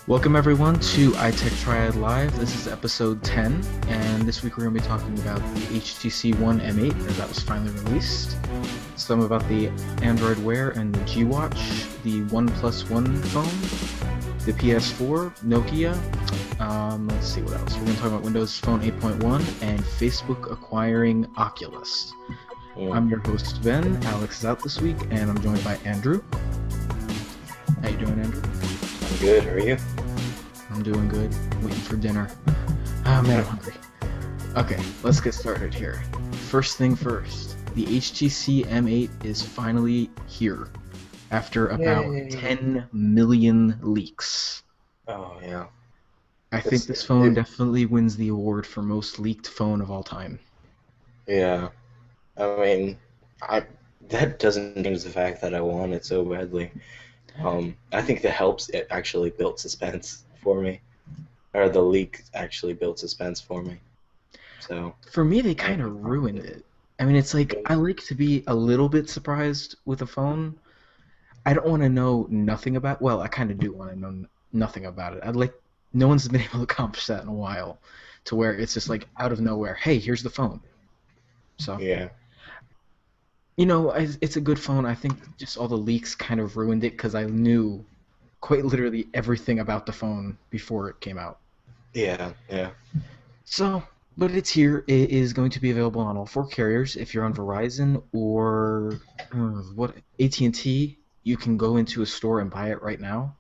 Welcome everyone to iTechTriad Live. This is episode 10, and this week we're going to be talking about the HTC One M8 that was finally released, some about the Android Wear and the G-Watch, the OnePlus One phone, the PS4, Nokia, let's see what else. We're going to talk about Windows Phone 8.1 and Facebook acquiring Oculus. I'm your host Ben. Alex is out this week, and I'm joined by Andrew. How you doing, Andrew? I'm good. How are you? I'm doing good. Waiting for dinner. Oh man, I'm hungry. Okay, let's get started here. First thing first, the HTC M8 is finally here after about 10 million leaks. Oh yeah. I think this phone definitely wins the award for most leaked phone of all time. Yeah. I mean, that doesn't change the fact that I want it so badly. I think that helps. It actually built suspense for me, or the leak actually built suspense for me. So for me, they kind of ruined it. I mean, it's like I like to be a little bit surprised with a phone. I don't want to know nothing about. Well, I kind of do want to know nothing about it. I'd like no one's been able to accomplish that in a while, to where it's just like out of nowhere. Hey, here's the phone. So yeah. You know, it's a good phone. I think just all the leaks kind of ruined it because I knew quite literally everything about the phone before it came out. Yeah, yeah. So, but it's here. It is going to be available on all 4 carriers. If you're on Verizon or AT&T, you can go into a store and buy it right now.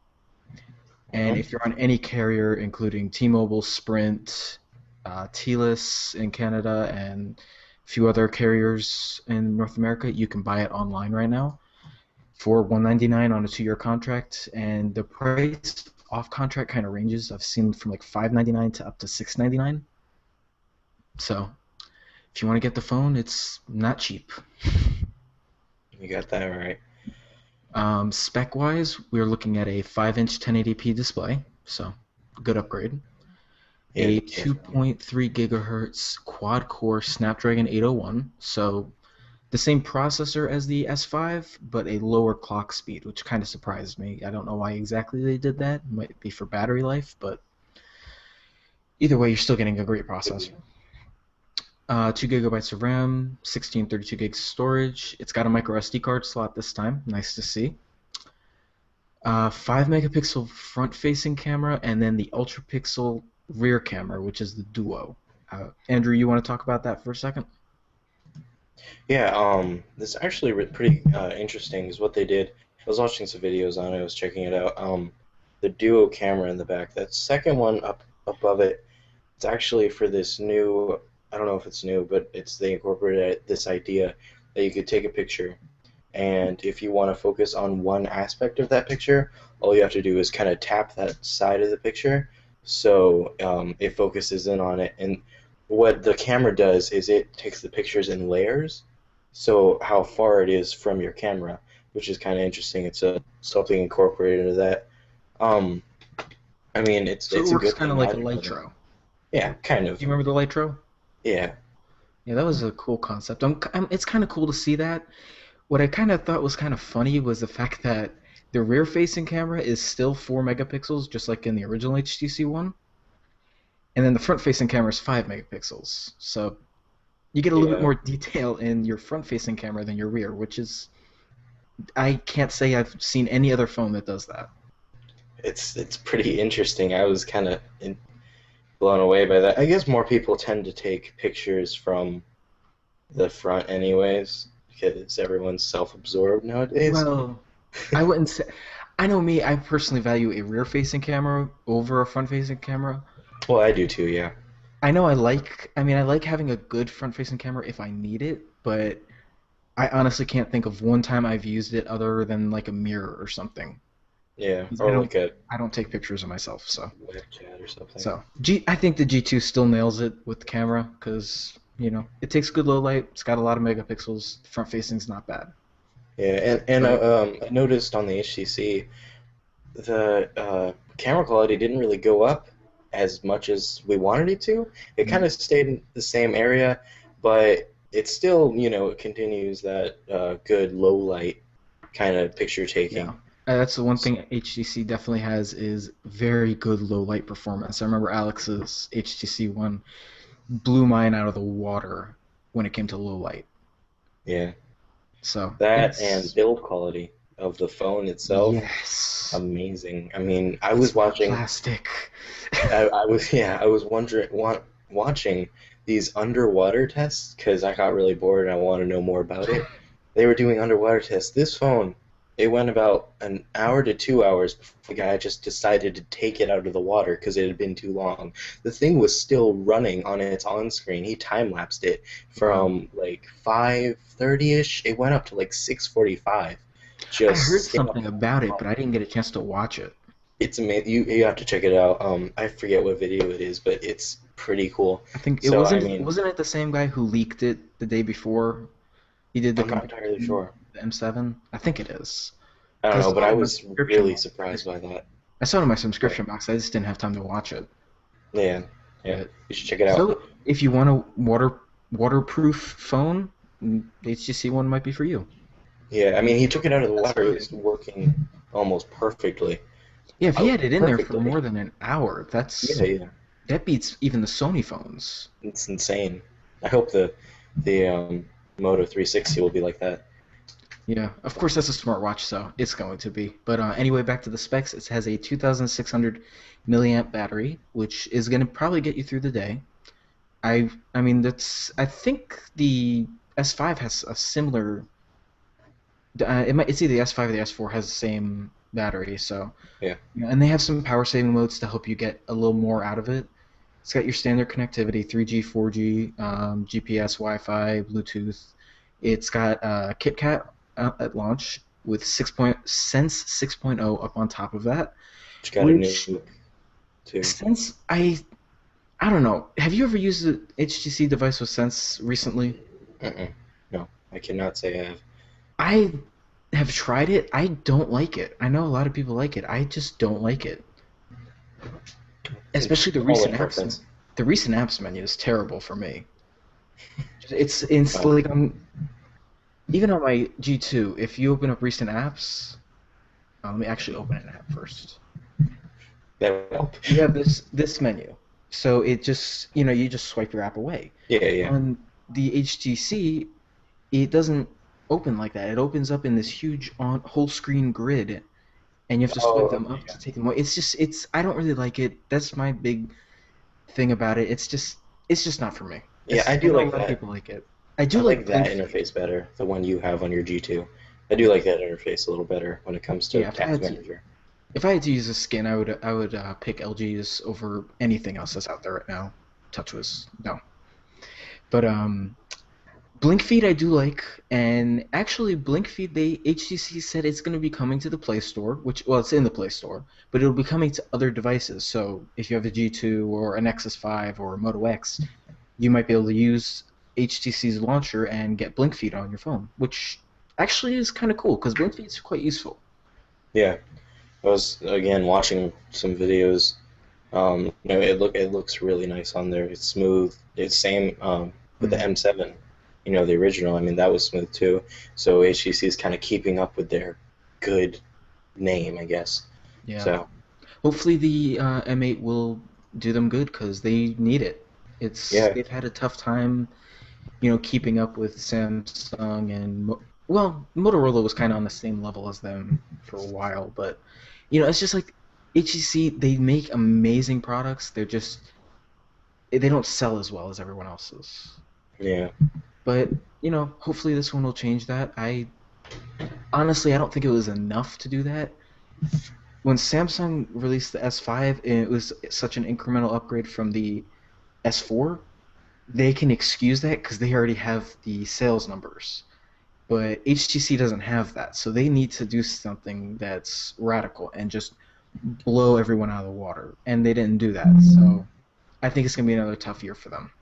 And if you're on any carrier, including T-Mobile, Sprint, Telus in Canada, and a few other carriers in North America, you can buy it online right now for $199 on a 2-year contract, and the price off contract kind of ranges. I've seen from like $599 to up to $699. So if you want to get the phone, it's not cheap. You got that right. Spec-wise, we're looking at a 5-inch 1080p display, so good upgrade. Yeah, A 2.3 gigahertz quad-core Snapdragon 801, so the same processor as the S5, but a lower clock speed, which kind of surprised me. I don't know why exactly they did that. It might be for battery life, but either way, you're still getting a great processor. 2 gigabytes of RAM, 1632 gigs storage. It's got a micro SD card slot this time. Nice to see. 5 megapixel front-facing camera, and then the ultra pixel rear camera, which is the Duo. Andrew, you want to talk about that for a second? Yeah, this is actually pretty interesting is what they did. I was watching some videos on it, I was checking it out. The Duo camera in the back, that second one up above it, it's actually for this new, I don't know if it's new, but they incorporated this idea that you could take a picture, and if you want to focus on one aspect of that picture, all you have to do is kind of tap that side of the picture, so it focuses in on it. And what the camera does is it takes the pictures in layers, so how far it is from your camera, which is kind of interesting. It's something incorporated into that. I mean, it's so it a works good kind of like a Lytro. Yeah, kind of. Do you remember the Lytro? Yeah. Yeah, that was a cool concept. It's kind of cool to see that. What I kind of thought was kind of funny was the fact that the rear-facing camera is still 4 megapixels, just like in the original HTC One. And then the front-facing camera is 5 megapixels. So you get a little bit more detail in your front-facing camera than your rear, which is... I can't say I've seen any other phone that does that. It's pretty interesting. I was kind of blown away by that. I guess more people tend to take pictures from the front anyways, because everyone's self-absorbed nowadays. Well, I wouldn't say... I know me, I personally value a rear-facing camera over a front-facing camera. Well, I do too, yeah. I know I like having a good front-facing camera if I need it, but I honestly can't think of one time I've used it other than like a mirror or something. Yeah, or I don't take pictures of myself, so. Web chat or something. So I think the G2 still nails it with the camera because it takes good low light. It's got a lot of megapixels. The front-facing's not bad. Yeah, and I noticed on the HTC, the camera quality didn't really go up as much as we wanted it to. It kind of stayed in the same area, but it still, it continues that good low light kind of picture taking. Yeah. That's the one thing HTC definitely has is very good low light performance. I remember Alex's HTC one blew mine out of the water when it came to low light. Yeah. So That and it's build quality of the phone itself, yes, amazing. I mean, I it's was more watching plastic. I was yeah, I was wondering watching these underwater tests because I got really bored and I want to know more about it. They were doing underwater tests. This phone, it went about an hour to 2 hours before the guy just decided to take it out of the water because it had been too long. The thing was still running on its on screen. He time lapsed it Wow. from like 5:30ish. It went up to like 6:45. I heard Just stayed up something that about it, but long. I didn't get a chance to watch it. It's amazing. You have to check it out. I forget what video it is, but it's pretty cool. I think it So I wasn't mean, wasn't it the same guy who leaked it the day before he did the I'm not entirely comparison, sure. the M7? I think it is. I don't Because know, I but saw it I in my was subscription really box. surprised by that. I saw it in my But subscription box. I just didn't have time to watch it. yeah, yeah, But you should check it out. so if you want a waterproof phone, the HTC one might be for you. Yeah, I mean, he took it out of the water. It S5. was working almost perfectly. Yeah, if he had it in there for more Perfectly. than an hour, Yeah, yeah. that beats even the Sony phones. It's insane. I hope the Moto 360 will be like that. Yeah, of course that's a smartwatch, so it's going to be. But anyway, back to the specs. It has a 2,600 milliamp battery, which is going to probably get you through the day. I mean that's I think the S5 has a similar. It's either the S5 or the S4 has the same battery, so Yeah. yeah, and they have some power saving modes to help you get a little more out of it. It's got your standard connectivity, 3G, 4G, GPS, Wi-Fi, Bluetooth. It's got KitKat at launch with Sense 6.0 up on top of that, Just got a which new too. Sense I don't know. Have you ever used an HTC device with Sense recently? Mm-mm. No, I cannot say I have. I have tried it. I don't like it. I know a lot of people like it. I just don't like it. Especially the It's all in recent apps. preference. The recent apps menu is terrible for me. It's Well, like even on my G2, if you open up recent apps, let me actually open an app first. that help. You have this menu, so it just you just swipe your app away. Yeah, yeah. On the HTC, it doesn't open like that. It opens up in this huge on whole screen grid, and you have to swipe Oh, them okay, up yeah. to take them away. It's I don't really like it. That's my big thing about it. It's just not for me. Yeah, I I do know a like lot of that. people like it. I I do like like that blink feed. interface better, the one you have on your G2. I do like that interface a little better when it comes to Yeah, Task Manager. if I had to use a skin, I would pick LG's over anything else that's out there right now. TouchWiz, no. But Blink feed I do like, and actually Blink feed they HTC said it's going to be coming to the Play Store, which well it's in the Play Store, but it'll be coming to other devices. So if you have a G2 or a Nexus 5 or a Moto X, you might be able to use HTC's launcher and get Blink feed on your phone, which actually is kind of cool because Blink feed is quite useful. Yeah, I was again watching some videos. It looks really nice on there. It's smooth. It's same with the Mm, M7. The original. I mean, that was smooth too. So HTC is kind of keeping up with their good name, I guess. yeah. So Hopefully the M8 will do them good because they need it. yeah, They've had a tough time, keeping up with Samsung and well, Motorola was kind of on the same level as them for a while, but it's just like HTC. They make amazing products. They don't sell as well as everyone else's. yeah. But hopefully this one will change that. I honestly I don't think it was enough to do that. When Samsung released the S5, it was such an incremental upgrade from the S4. They can excuse that because they already have the sales numbers. But HTC doesn't have that, so they need to do something that's radical and just blow everyone out of the water. And they didn't do that, so I think it's gonna be another tough year for them.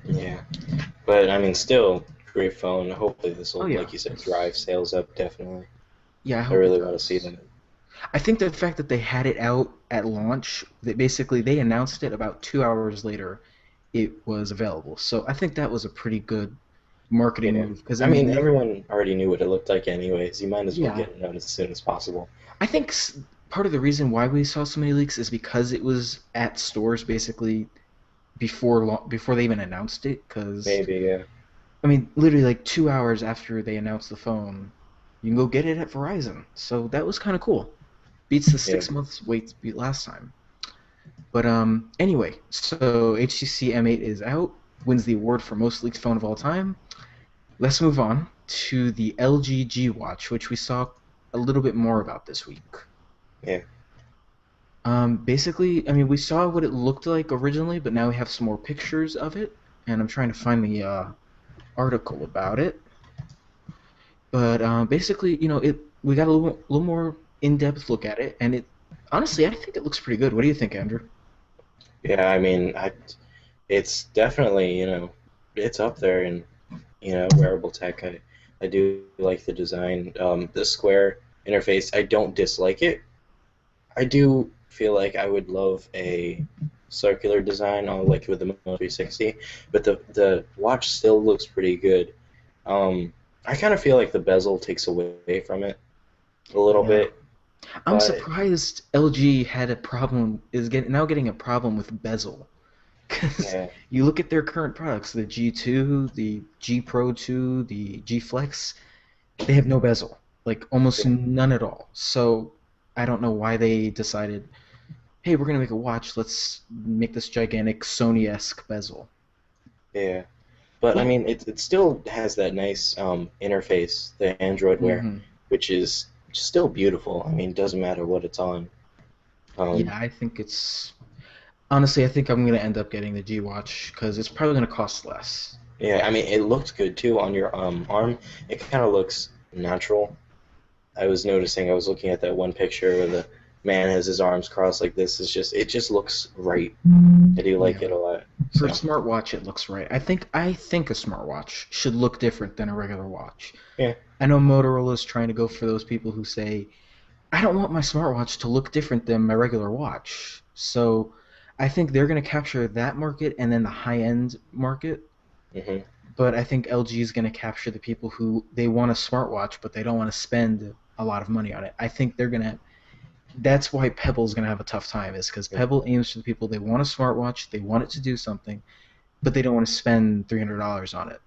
Yeah. But I mean, still, great phone. Hopefully, this Oh will, yeah, like you said, drive sales up. Definitely. yeah, I I hope it really want to see does. that. I think the fact that they had it out at launch, that basically they announced it about 2 hours later, it was available. So I think that was a pretty good marketing Yeah. move because I I mean mean, they everyone already knew what it looked like anyways. You might as well yeah get it out as soon as possible. I think part of the reason why we saw so many leaks is because it was at stores basically before they even announced it. Because Maybe, yeah. I mean, literally like 2 hours after they announced the phone, you can go get it at Verizon. So that was kind of cool. Beats the Yeah. 6 months wait beat last time. But anyway, so HTC M8 is out, wins the award for most leaked phone of all time. Let's move on to the LG G Watch, which we saw a little bit more about this week. Yeah. Basically, I mean, we saw what it looked like originally, but now we have some more pictures of it, and I'm trying to find the article about it. But basically, it we got a little more in-depth look at it, and it honestly, I think it looks pretty good. What do you think, Andrew? Yeah, I mean, it's definitely, it's up there in, wearable tech. I do like the design. The square interface, I don't dislike it. I do feel like I would love a circular design, like with the Moto 360, but the watch still looks pretty good. I kind of feel like the bezel takes away from it a little Yeah. bit, I'm but surprised LG had a problem is now getting a problem with bezel. Because yeah, you look at their current products, the G2, the G Pro 2, the G Flex, they have no bezel, like almost yeah, none at all. So I don't know why they decided, hey, we're gonna make a watch. Let's make this gigantic Sony-esque bezel. yeah. But I But mean, it still has that nice interface, the Android Wear, mhm. which is still beautiful. I mean, it doesn't matter what it's on. Um, Yeah, I think it's honestly, I think I'm gonna end up getting the G Watch because it's probably gonna cost less. yeah, I mean, it looked good too on your arm. It kind of looks natural. I was noticing. I was looking at that one picture where the man has his arms crossed like this. It just looks right. I do like Yeah. it a lot. For a So smartwatch, it looks right. I think a smartwatch should look different than a regular watch. yeah, I know Motorola is trying to go for those people who say, I don't want my smartwatch to look different than my regular watch. So I think they're going to capture that market and then the high end market. hmm But I think LG is going to capture the people who they want a smartwatch, but they don't want to spend a lot of money on it. I think they're going to. That's why Pebble's going to have a tough time, is because Pebble aims for the people they want a smartwatch, they want it to do something, but they don't want to spend $300 on it.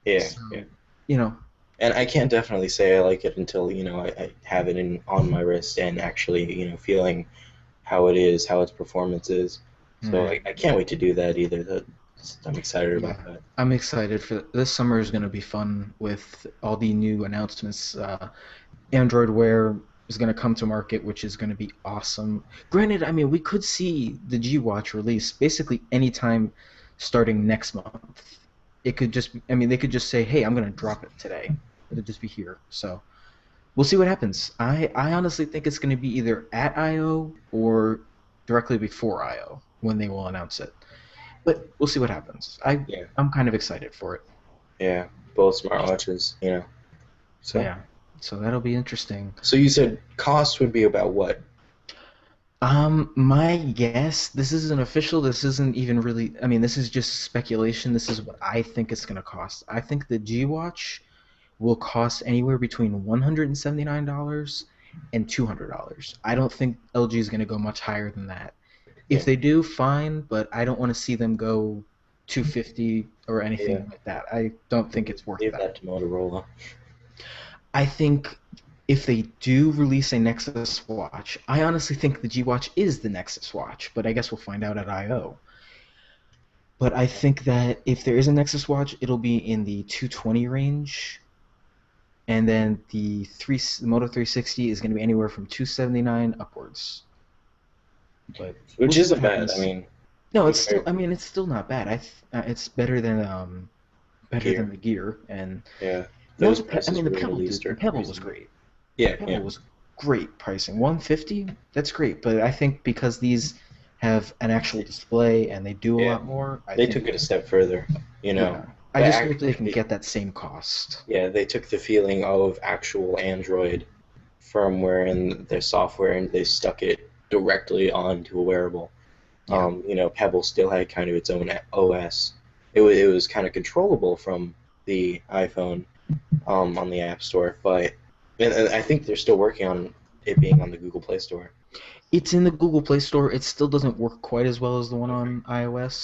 yeah, yeah. So, you know, And I can't definitely say I like it until I have it in on my wrist and actually feeling how it is, how its performance is. So mm, I can't wait to do that either. I'm excited about yeah, that. I'm excited for this summer is going to be fun with all the new announcements. Android Wear is going to come to market, which is going to be awesome. Granted, I mean, we could see the G Watch release basically anytime starting next month. It could just, I mean, they could just say, "Hey, I'm going to drop it today." It'll just be here. So we'll see what happens. I honestly think it's going to be either at I/O or directly before I/O when they will announce it. But we'll see what happens. Yeah, I'm kind of excited for it. yeah. Both smartwatches. So Yeah. So that'll be interesting. so you said cost would be about what? My guess, this isn't official, this isn't even really, I mean, this is just speculation. This is what I think it's going to cost. I think the G Watch will cost anywhere between $179 and $200. I don't think LG is going to go much higher than that. If Yeah, they do, fine, but I don't want to see them go 250 or yeah. anything like that. I don't think it's worth Leave that. that to Motorola. I think if they do release a Nexus watch, I honestly think the G Watch is the Nexus watch, but I guess we'll find out at I/O. But I think that if there is a Nexus watch, it'll be in the 220 range, and then the Moto 360 is going to be anywhere from 279 upwards. But we'll Which see what isn't bad. I happens. mean, No, it's still. compared I mean, it's still not bad. It's better than gear. the Gear, and Yeah, no, those I prices mean the were Pebble, released dude. The are Pebble was reasonable. great. Yeah, Pebble yeah, was great pricing. 150, that's great. But I think because these have an actual display and they do a yeah. lot more, I They think took it a step further. You know, yeah. I the just hope they can actually, get that same cost. yeah, they took the feeling of actual Android firmware and their software and they stuck it directly onto a wearable. Yeah. Pebble still had kind of its own OS. It was kind of controllable from the iPhone on the App Store, but and I think they're still working on it being on the Google Play Store. It's in the Google Play Store. It still doesn't work quite as well as the one Okay. on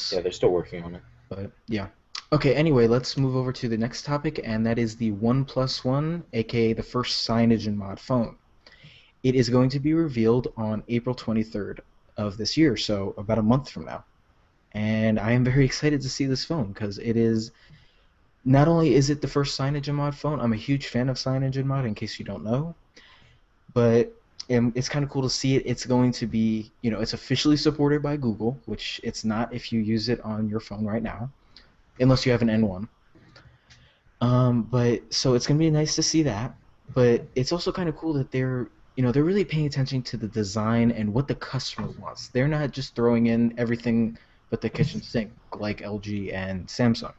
Yeah, iOS, they're still working on it. but yeah. Okay, anyway, let's move over to the next topic, and that is the OnePlus One, aka the first signage and mod phone. It is going to be revealed on April 23rd of this year, so about a month from now. And I am very excited to see this phone because it is not only is it the first signage and mod phone, I'm a huge fan of signage and mod in case you don't know, but it's kind of cool to see it. It's going to be, it's officially supported by Google, which it's not if you use it on your phone right now, unless you have an N1. But so it's gonna be nice to see that. But it's also kind of cool that they're really paying attention to the design and what the customer wants. They're not just throwing in everything but the kitchen sink like LG and Samsung.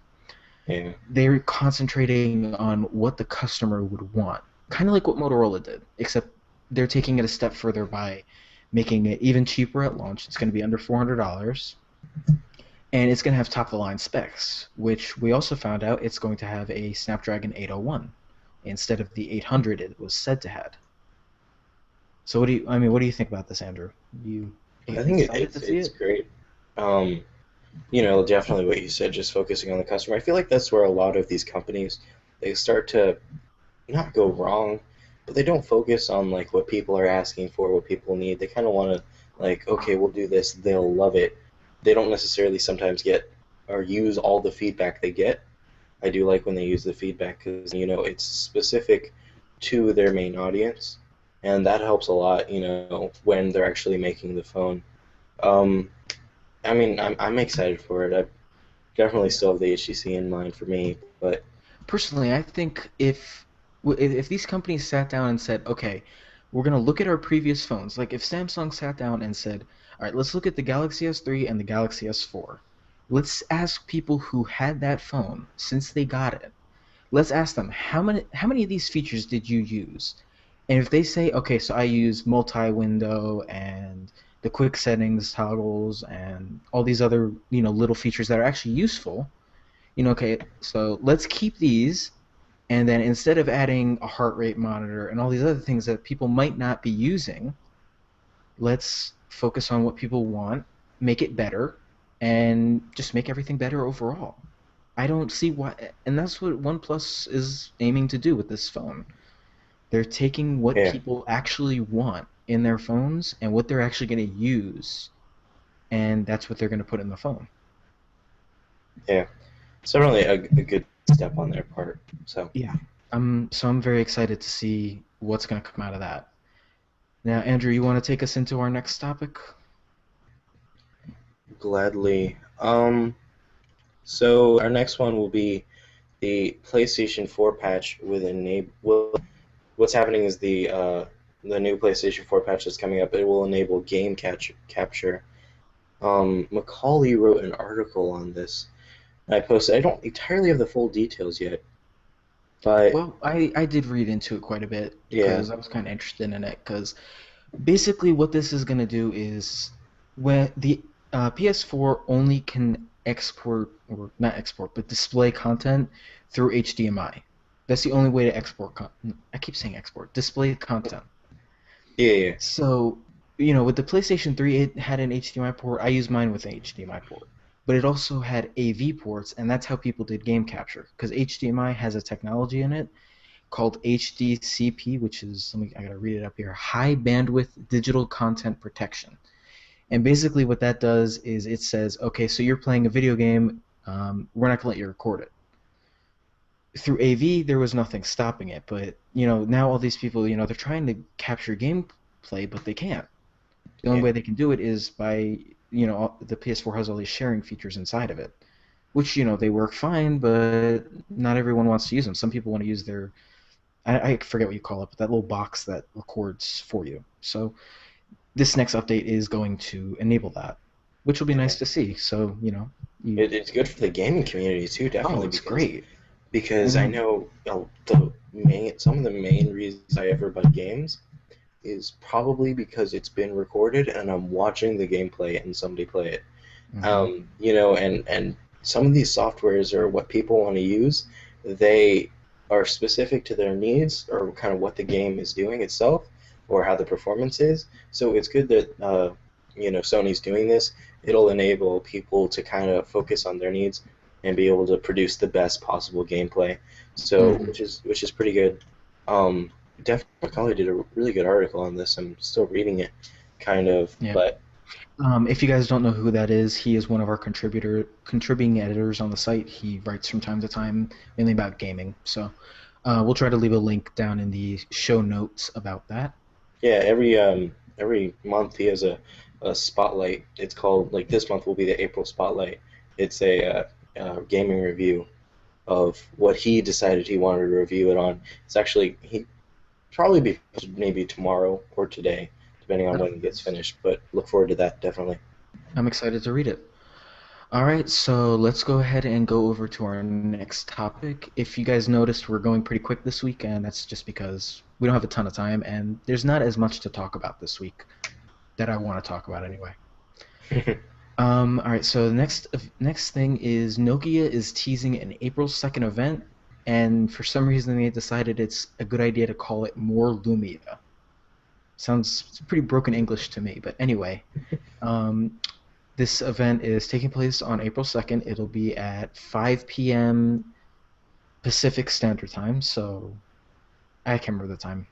Yeah. They're concentrating on what the customer would want, kind of like what Motorola did, except they're taking it a step further by making it even cheaper at launch. It's going to be under $400, and it's going to have top of the line specs, which we also found out it's going to have a Snapdragon 801 instead of the 800 it was said to have. So what do you think about this, Andrew? You I think excited to see it's it? great. Um, definitely what you said, just focusing on the customer. I feel like that's where a lot of these companies they start to not go wrong, but they don't focus on like what people are asking for, what people need. They kind of want to like, okay, we'll do this, they'll love it. They don't necessarily sometimes get or use all the feedback they get. I do like when they use the feedback because it's specific to their main audience, and that helps a lot. When they're actually making the phone. Um, I mean, I'm excited for it. I definitely still have the HTC in mind for me, but Personally, I think if these companies sat down and said, okay, we're gonna look at our previous phones, like if Samsung sat down and said, all right, let's look at the Galaxy S3 and the Galaxy S4. Let's ask people who had that phone since they got it. Let's ask them how many of these features did you use? And if they say, okay, so I use multi-window and the quick settings toggles and all these other, little features that are actually useful, okay, so let's keep these, and then instead of adding a heart rate monitor and all these other things that people might not be using, let's focus on what people want, make it better, and just make everything better overall. I don't see why, and that's what OnePlus is aiming to do with this phone. They're taking what yeah, people actually want in their phones and what they're actually going to use, and that's what they're going to put in the phone. yeah. It's definitely a good step on their part. So Yeah. So I'm very excited to see what's going to come out of that. Now, Andrew, you want to take us into our next topic? gladly. So our next one will be the PlayStation 4 patch with enable. Well, what's happening is the new PlayStation 4 patch that's coming up. It will enable game capture. Macaulay wrote an article on this. And I posted. I don't entirely have the full details yet, but Well, I did read into it quite a bit yeah, because I was kind of interested in it. Because basically, what this is going to do is when the PS4 only can export, or not export, but display content through HDMI. That's the only way to export. I keep saying export, display content. yeah, yeah, So, with the PlayStation 3, it had an HDMI port. I used mine with an HDMI port. But it also had AV ports, and that's how people did game capture. Because HDMI has a technology in it called HDCP, which is, I gotta read it up here, High Bandwidth Digital Content Protection. And basically what that does is it says, okay, so you're playing a video game, we're not gonna let you record it. Through AV, there was nothing stopping it, but, now all these people, they're trying to capture gameplay, but they can't. The only yeah, way they can do it is by, the PS4 has all these sharing features inside of it, which, they work fine, but not everyone wants to use them. Some people want to use their, I forget what you call it, but that little box that records for you. So this next update is going to enable that, which will be yeah. nice to see. So, you, It's good for the gaming community too, oh, definitely it's because great. I And know some of the main reasons I ever buy games is probably because it's been recorded and I'm watching the gameplay and somebody play it. mhm. And some of these softwares are what people want to use, they are specific to their needs or kind of what the game is doing itself or how the performance is. So it's good that Sony's doing this. It'll enable people to kind of focus on their needs and be able to produce the best possible gameplay. So Mhm. which is pretty good. Def McCauley did a really good article on this. I'm still reading it, kind of, Yeah. but If you guys don't know who that is, he is one of our contributing editors on the site. He writes from time to time, mainly about gaming. So we'll try to leave a link down in the show notes about that. yeah, every month he has a spotlight. It's called like this month will be the April spotlight. It's a gaming review of what he decided he wanted to review it on. It's actually he probably be maybe tomorrow or today, depending on Oh, when it gets nice. finished. But look forward to that definitely. I'm excited to read it. All right, so let's go ahead and go over to our next topic. If you guys noticed, we're going pretty quick this week, and that's just because we don't have a ton of time, and there's not as much to talk about this week that I want to talk about anyway. All right, so the next thing is Nokia is teasing an April 2nd event, and for some reason they decided it's a good idea to call it More Lumia. Sounds pretty broken English to me, but anyway, um, this event is taking place on April 2nd. It'll be at 5 p.m. Pacific Standard Time, so I can't remember the time.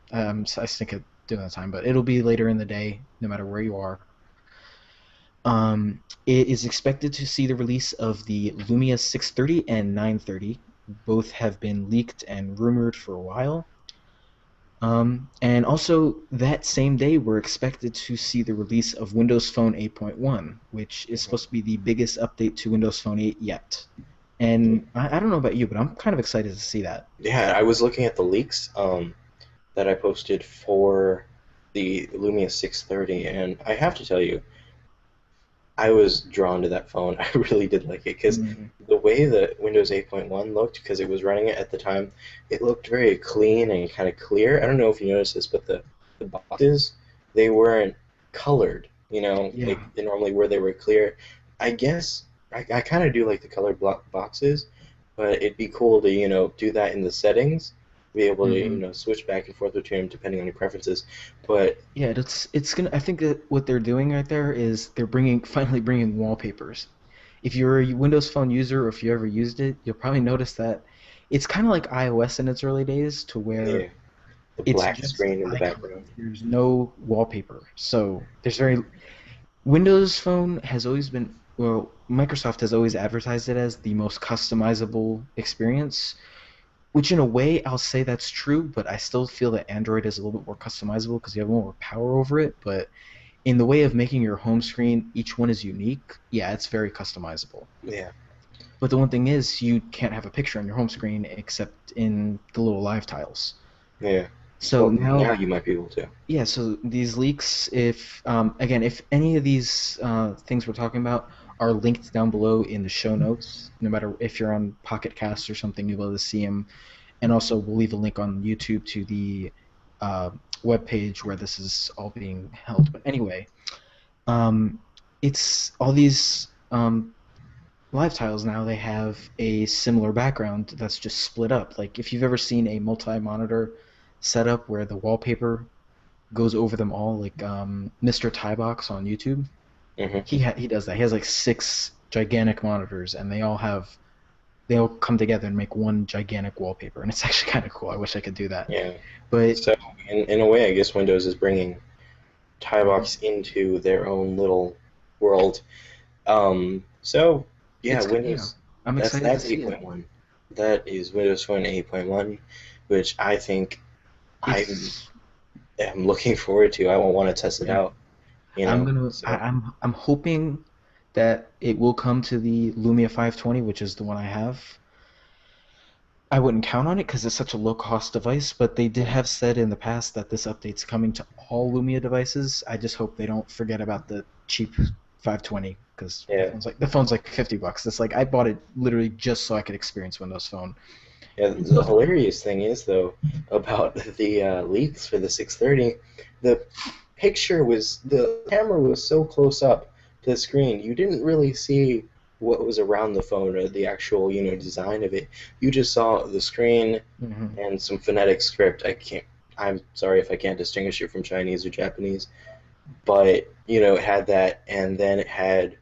So I think of doing the time, but it'll be later in the day, no matter where you are. It is expected to see the release of the Lumia 630 and 930. Both have been leaked and rumored for a while. And also, that same day, we're expected to see the release of Windows Phone 8.1, which is supposed to be the biggest update to Windows Phone 8 yet. And I don't know about you, but I'm kind of excited to see that. Yeah, I was looking at the leaks that I posted for the Lumia 630, and I have to tell you, I was drawn to that phone. I really did like it because Mm, the way that Windows 8.1 looked, because it was running it at the time, it looked very clean and kind of clear. I don't know if you noticed this, but the boxes, they weren't colored, like yeah. they normally were. They were clear. I guess I kind of do like the colored block boxes, but it'd be cool to, do that in the settings, be able to, Hmm. switch back and forth between them depending on your preferences. But Yeah, it's gonna. I think that what they're doing right there is they're bringing finally bringing wallpapers. If you're a Windows Phone user, or if you ever used it, you'll probably notice that it's kind of like iOS in its early days, to where yeah, the it's black just screen in the icons. background. There's no wallpaper. So there's very Windows Phone has always been, well, Microsoft has always advertised it as the most customizable experience, which in a way I'll say that's true, but I still feel that Android is a little bit more customizable because you have more power over it. But in the way of making your home screen, each one is unique. Yeah, it's very customizable. Yeah, But the one thing is, you can't have a picture on your home screen except in the little live tiles. yeah. So Well, now now, you might be able to. yeah, so these leaks, if again, if any of these things we're talking about are linked down below in the show notes, no matter if you're on Pocket Cast or something, you'll be able to see them. And also, we'll leave a link on YouTube to the uh, web page where this is all being held. But anyway, um, it's all these live tiles now. They have a similar background that's just split up. Like if you've ever seen a multi-monitor setup where the wallpaper goes over them all, like Mr. Tybox on YouTube. Hmm. He does that. He has like six gigantic monitors, and they all come together and make one gigantic wallpaper, and it's actually kind of cool. I wish I could do that, Yeah. but So in a way, I guess Windows is bringing Tybox into their own little world. So yeah, yeah, Windows. I'm excited to That's see it. 8.1. That is Windows Phone 8.1, which I think I It's am looking forward to. I will want to test it yeah. out. So I'm hoping that it will come to the Lumia 520, which is the one I have. I wouldn't count on it because it's such a low cost device, but they did mhm. have said in the past that this update's coming to all Lumia devices. I just hope they don't forget about the cheap 520 because Yeah, the phone's like $50. It's like I bought it literally just so I could experience Windows Phone. yeah. And The so hilarious thing is though about the leaks for the 630, the the camera was so close up to the screen, you didn't really see. what was around the phone or the actual, design of it. You just saw the screen Hmm. and some phonetic script. I'm sorry if I can't distinguish it from Chinese or Japanese, but it had that, and then it had,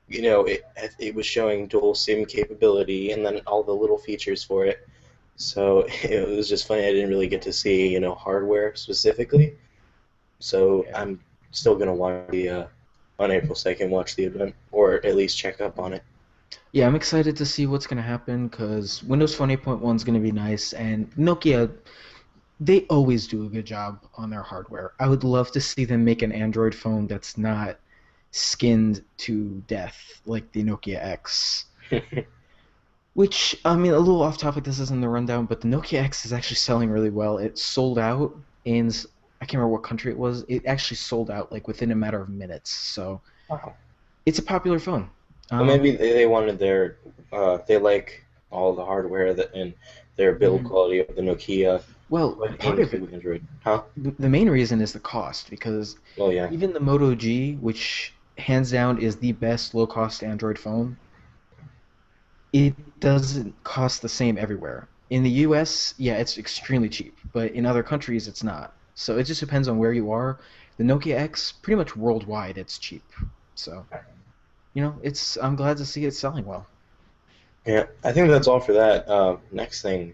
it was showing dual SIM capability, and then all the little features for it. So it was just funny. I didn't really get to see, hardware specifically. So Yeah. I'm still gonna watch the on April 2nd, watch the event, or at least check up on it. Yeah, I'm excited to see what's gonna happen because Windows Phone 8.1 is gonna be nice, and Nokia, they always do a good job on their hardware. I would love to see them make an Android phone that's not skinned to death like the Nokia X. Which, I mean, a little off topic, this isn't the rundown, but the Nokia X is actually selling really well. It sold out in, I can't remember what country it was. It actually sold out like within a matter of minutes. So Wow. it's a popular phone. Well, maybe Um, they wanted they like all the hardware that and their build mhm. quality of the Nokia Well, put part of it, into Android, huh? the main reason is the cost because Well, yeah. even the Moto G, which hands down is the best low cost Android phone, it doesn't cost the same everywhere. In the US, yeah, it's extremely cheap, but in other countries, it's not. So it just depends on where you are. The Nokia X, pretty much worldwide, it's cheap. So, it's I'm glad to see it selling well. Yeah, I think that's all for that. Next thing,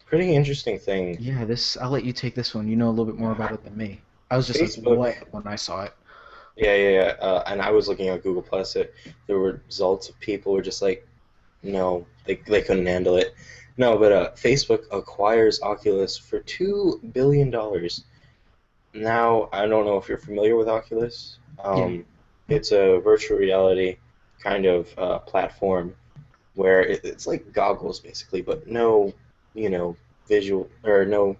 pretty interesting thing. Yeah, this I'll let you take this one. You know a little bit more about it than me. I was just like, Facebook. what when I saw it. Yeah, yeah, yeah. And I was looking at Google Plus. There were results of people were just like, no, they couldn't handle it. No, but Facebook acquires Oculus for $2 billion. Now, I don't know if you're familiar with Oculus. Yeah. It's a virtual reality kind of platform where it's like goggles basically, but no, visual or no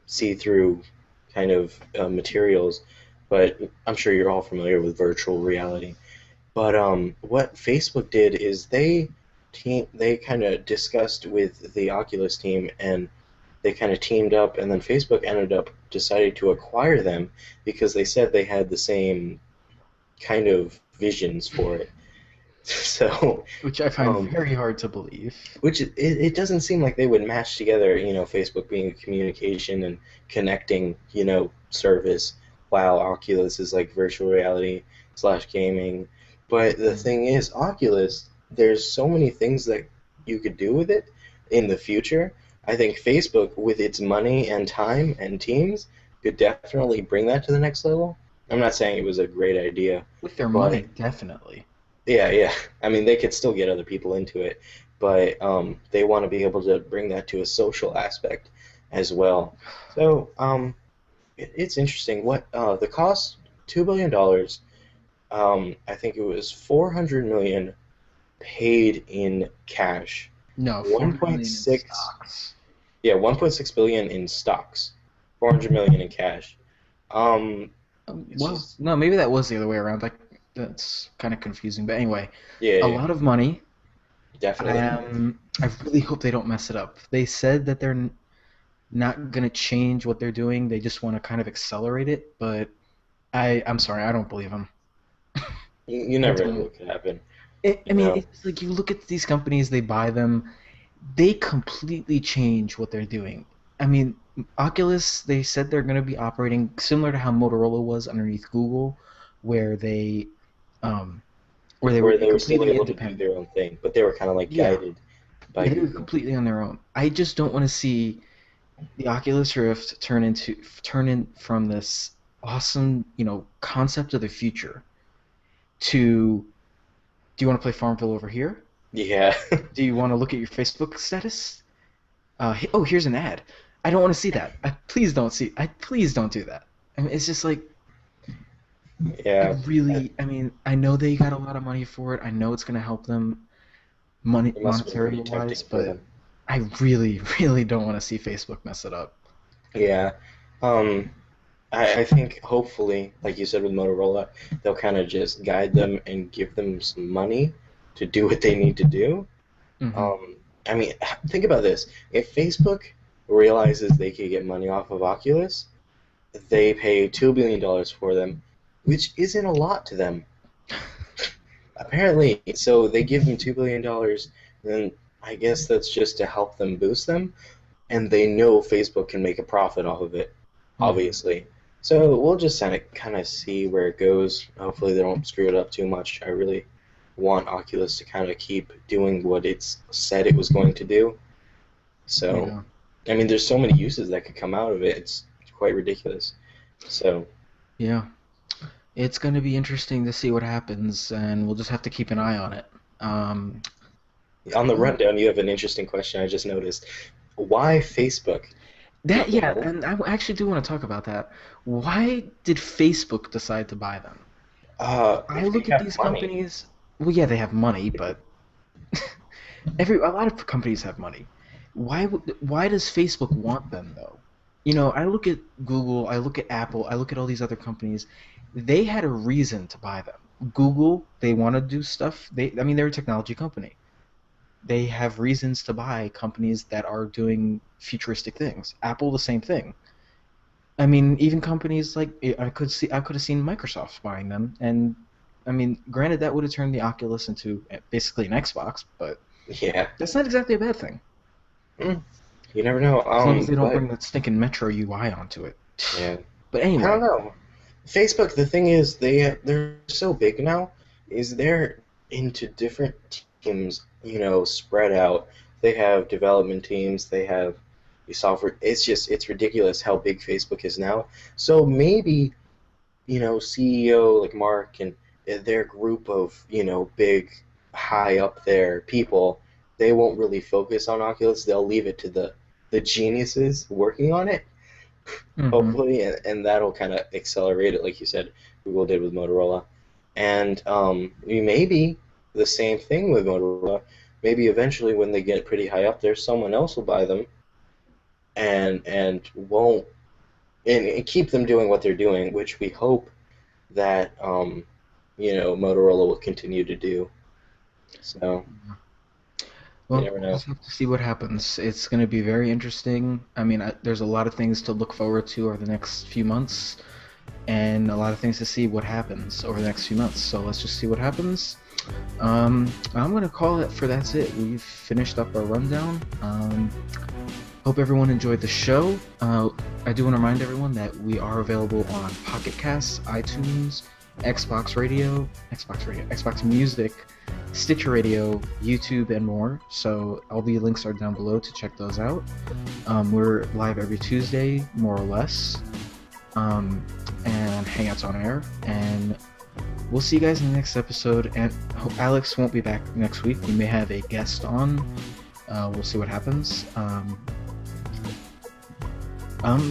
see-through kind of materials. But I'm sure you're all familiar with virtual reality. But what Facebook did is they kind of discussed with the Oculus team, and they kind of teamed up, and then Facebook ended up deciding to acquire them because they said they had the same kind of visions for it. So, Which I find um, very hard to believe. which it doesn't seem like they would match together, Facebook being a communication and connecting, service, while Oculus is like virtual reality slash gaming. But the Mm. thing is, Oculus, there's so many things that you could do with it in the future. I think Facebook, with its money and time and teams, could definitely bring that to the next level. I'm not saying it was a great idea, With their money, but definitely. yeah, yeah. I mean, they could still get other people into it, but they want to be able to bring that to a social aspect as well. So it's interesting. What the cost? $2 billion. I think it was 400 million paid in cash. No, 400 million in 1.6, stocks. yeah, 1.6 billion in stocks. 400 million in cash. It's Well, just no, maybe that was the other way around. Like that's kind of confusing. But anyway, yeah, a yeah, lot of money. definitely. I really hope they don't mess it up. They said that they're not gonna change what they're doing. They just want to kind of accelerate it. But I'm sorry, I don't believe them. You I never know don't. what could happen. I You mean, know, it's like you look at these companies, they buy them, they completely change what they're doing. I mean, Oculus, they said they're going to be operating similar to how Motorola was underneath Google, where um, they were where they were still completely able to do independent. their own thing, but they were kind of like Yeah, guided by yeah, they were Google. completely on their own. I just don't want to see the Oculus Rift turn in from this awesome, concept of the future to do you want to play Farmville over here? Yeah, Do you want to look at your Facebook status? Oh, here's an ad. I don't want to see that. Please don't see. Please don't do that. I mean, it's just like yeah. I mean, I know they got a lot of money for it. I know it's gonna help them It must have been monetary pretty wise, tempting for but them. I really, really don't want to see Facebook mess it up. Yeah. Um, I think hopefully, like you said with Motorola, they'll kind of just guide them and give them some money to do what they need to do. Hmm. Um, I mean, think about this. If Facebook realizes they could get money off of Oculus, they pay $2 billion for them, which isn't a lot to them. apparently, so they give them $2 billion, and I guess that's just to help them boost them, and they know Facebook can make a profit off of it, Hmm. obviously. So we'll just kind of see where it goes. Hopefully they don't screw it up too much. I really want Oculus to kind of keep doing what it's said it was going to do. So, Yeah. I mean, there's so many uses that could come out of it. It's quite ridiculous. So, Yeah. It's going to be interesting to see what happens, and we'll just have to keep an eye on it. Um, on the well, rundown, you have an interesting question I just noticed. Why Facebook? Do that you yeah, know? and I actually do want to talk about that. Why did Facebook decide to buy them? I If they look at have these money. companies. Well, yeah, they have money, but a lot of companies have money. Why does Facebook want them though? I look at Google, I look at Apple, I look at all these other companies. They had a reason to buy them. Google, they want to do stuff. I mean, they're a technology company. They have reasons to buy companies that are doing futuristic things. Apple, the same thing. I mean, even companies like I could have seen Microsoft buying them, and I mean, granted that would have turned the Oculus into basically an Xbox, but Yeah. that's not exactly a bad thing. Mm, you never know. As long as they don't But bring that stinking Metro UI onto it. yeah, But I don't anyway, know. Facebook, the thing is, they're so big now. Is they're into different teams, spread out. They have development teams. They have the software. It's ridiculous how big Facebook is now. So maybe CEO like Mark and their group of big, high up there people, they won't really focus on Oculus. They'll leave it to the geniuses working on it, hmm hopefully, and that'll kind of accelerate it, like you said, Google did with Motorola. And maybe the same thing with Motorola. Maybe eventually, when they get pretty high up there, someone else will buy them and won't and keep them doing what they're doing, which we hope that Motorola will continue to do. So you well, never we'll know. just have to see what happens. It's going to be very interesting. I mean, there's a lot of things to look forward to over the next few months, and a lot of things to see what happens over the next few months. So let's just see what happens. I'm gonna call it for that's it. We've finished up our rundown. Hope everyone enjoyed the show. I do want to remind everyone that we are available on Pocket Casts, iTunes, Xbox Music, Stitcher Radio, YouTube, and more. So all the links are down below to check those out. We're live every Tuesday, more or less, and Hangouts on Air. And we'll see you guys in the next episode. And Alex won't be back next week. We may have a guest on. We'll see what happens.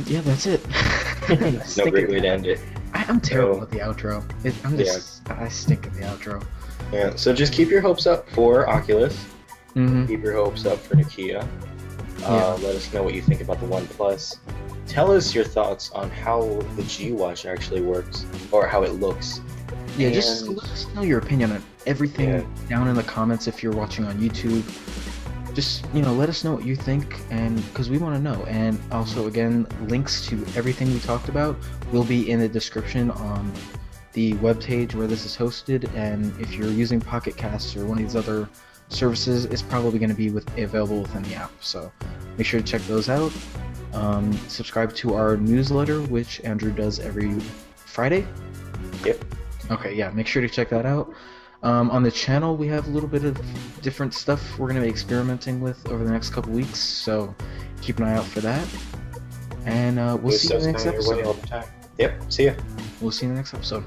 Yeah, that's it. No great way to end it. I'm terrible So at the outro. yeah, I stink at the outro. yeah. So just keep your hopes up for Oculus. Mm-hmm. Keep your hopes up for Nokia. Yeah. Let us know what you think about the OnePlus. Tell us your thoughts on how the G Watch actually works or how it looks. Yeah, just And let us know your opinion on yeah, everything down in the comments if you're watching on YouTube. Just, let us know what you think, and because we want to know. And also, again, links to everything we talked about will be in the description on the webpage where this is hosted. And if you're using Pocket Casts or one of these other services, it's probably going to be available within the app. So make sure to check those out. Subscribe to our newsletter, which Andrew does every Friday. yep. Okay, yeah, make sure to check that out. On the channel, we have a little bit of different stuff we're going to be experimenting with over the next couple weeks, so keep an eye out for that. And we'll New see you in stuff's the next coming your way episode. all the time. Yep. See ya. We'll see you in the next episode.